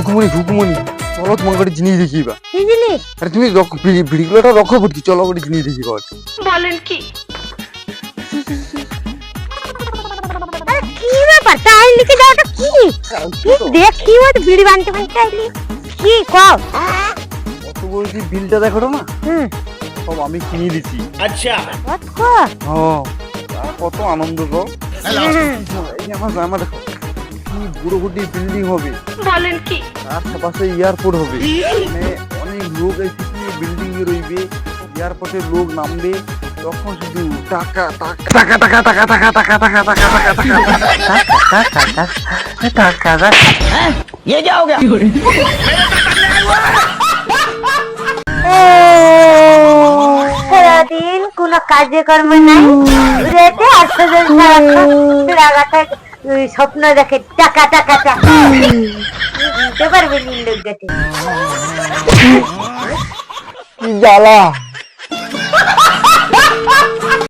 খুকুমনি খুকুমনি চলো তোমার একটা জিনিস দেখিবা। কি জিনিস? আরে তুমি ভিডিওটা রক্ষা করছি, চলো একটা জিনিস দেখিবা। বলেন কি? আরে কি ব্যাপার, তাই লিখে দাওটা কি? কি দেখি ওই বিড়ি বানতে বানতে আইলি কি কও? কত বড় কি বিলটা দেখো না, সব আমি কিনে দিছি। আচ্ছা কত? হ্যাঁ কত আনন্দ গো। এই যে আমার জামা দেখো, কি বুড়ো বুড়ি বিল্ডিং হবে, বলেন কি? তার পাশে এয়ারপোর্ট হবে, মানে অনেক লোক এসে কি বিল্ডিং এ রইবে, এয়ারপোর্টে লোক নামবে, তখন শুধু টাকা টাকা টাকা টাকা টাকা টাকা টাকা টাকা টাকা টাকা টাকা। ये क्या हो गया? সারাদিন কোনো কাজে কর্মে নাই, রেতে আসলে সারাক্ষণ স্বপ্ন দেখে টাকা টাকা টাকা। বুঝতে পারবে নি লোক দেখে কি জ্বালা।